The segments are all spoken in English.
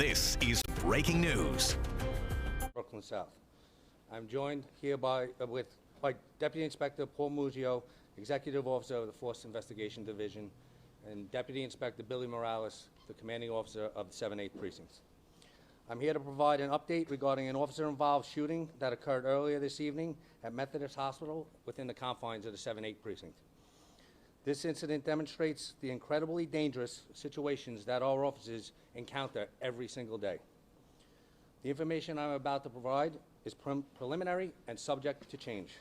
This is breaking news. Brooklyn South. I'm joined here by Deputy Inspector Paul Muggio, Executive Officer of the Force Investigation Division, and Deputy Inspector Billy Morales, the Commanding Officer of the 7-8 Precincts. I'm here to provide an update regarding an officer-involved shooting that occurred earlier this evening at Methodist Hospital within the confines of the 7-8 Precinct. This incident demonstrates the incredibly dangerous situations that our officers encounter every single day. The information I'm about to provide is preliminary and subject to change.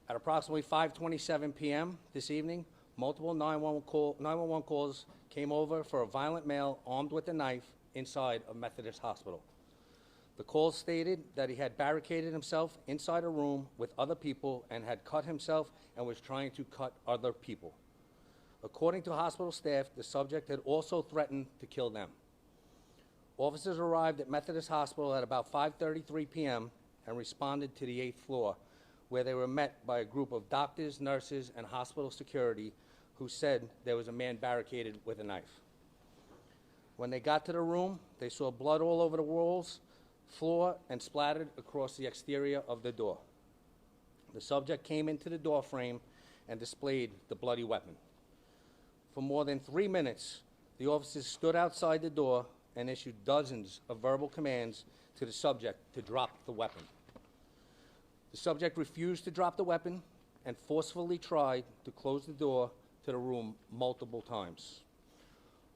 At approximately 5:27 p.m. this evening, multiple 911 calls came over for a violent male armed with a knife inside of Methodist Hospital. The call stated that he had barricaded himself inside a room with other people and had cut himself and was trying to cut other people. According to hospital staff, the subject had also threatened to kill them. Officers arrived at Methodist Hospital at about 5:33 p.m. and responded to the 8th floor, where they were met by a group of doctors, nurses, and hospital security who said there was a man barricaded with a knife. When they got to the room, they saw blood all over the walls, floor, and splattered across the exterior of the door. The subject came into the door frame and displayed the bloody weapon. For more than 3 minutes, the officers stood outside the door and issued dozens of verbal commands to the subject to drop the weapon. The subject refused to drop the weapon and forcefully tried to close the door to the room multiple times.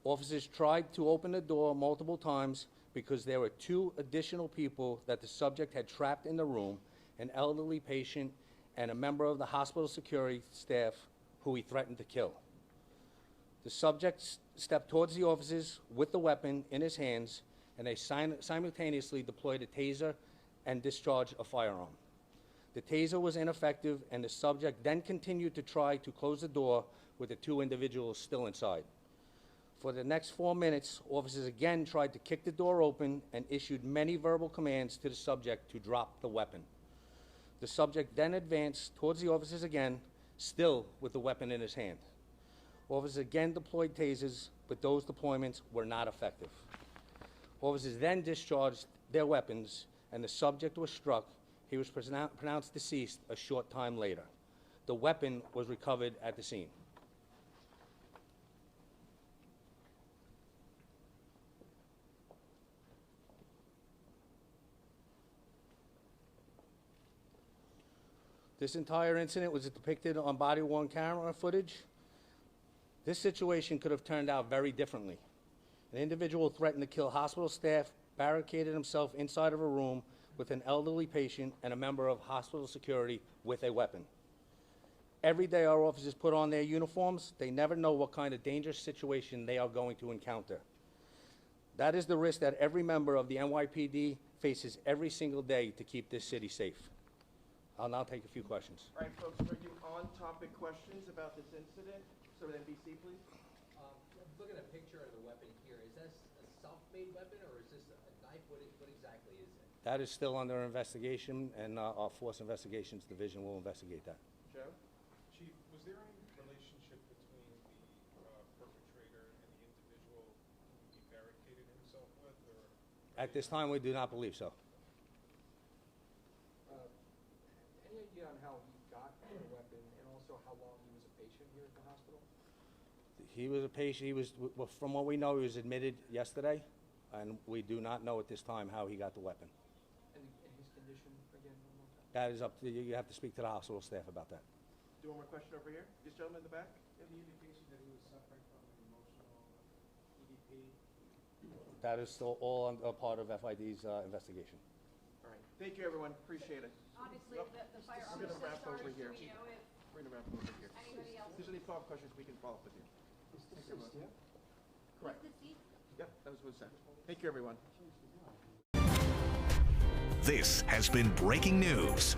Officers tried to open the door multiple times because there were 2 additional people that the subject had trapped in the room, an elderly patient and a member of the hospital security staff who he threatened to kill. The subject stepped towards the officers with the weapon in his hands, and they simultaneously deployed a taser and discharged a firearm. The taser was ineffective, and the subject then continued to try to close the door with the 2 individuals still inside. For the next 4 minutes, officers again tried to kick the door open and issued many verbal commands to the subject to drop the weapon. The subject then advanced towards the officers again, still with the weapon in his hand. Officers again deployed tasers, but those deployments were not effective. Officers then discharged their weapons, and the subject was struck. He was pronounced deceased a short time later. The weapon was recovered at the scene. This entire incident was depicted on body-worn camera footage. This situation could have turned out very differently. An individual threatened to kill hospital staff, barricaded himself inside of a room with an elderly patient and a member of hospital security with a weapon. Every day our officers put on their uniforms. They never know what kind of dangerous situation they are going to encounter. That is the risk that every member of the NYPD faces every single day to keep this city safe. I'll now take a few questions. All right, folks, are you on-topic questions about this incident? So with NBC, please. Look at a picture of the weapon here. Is this a self-made weapon, or is this a knife? What exactly is it? That is still under investigation, and our Force Investigations Division will investigate that. Joe? Chief, was there any relationship between the perpetrator and the individual who he barricaded himself with? Or At this time, we do not believe so. Any idea on how he got the weapon and also how long he was a patient here at the hospital? He was a patient. From what we know, he was admitted yesterday, and we do not know at this time how he got the weapon. And his condition, again, one more time? That is up to you. You have to speak to the hospital staff about that. Do one more question over here. This gentleman in the back. Any indication that he was suffering from an emotional EDP? That is still all a part of FID's investigation. All right. Thank you, everyone. Appreciate it. Obviously, the firearm We're was going to wrap discharged. over Do here. we know if We're going to wrap over here. anybody else If there's any follow-up questions, we can follow up with you. Thank you, everyone. Correct. is deceased? Yep, that was what was said. Thank you, everyone. This has been breaking news.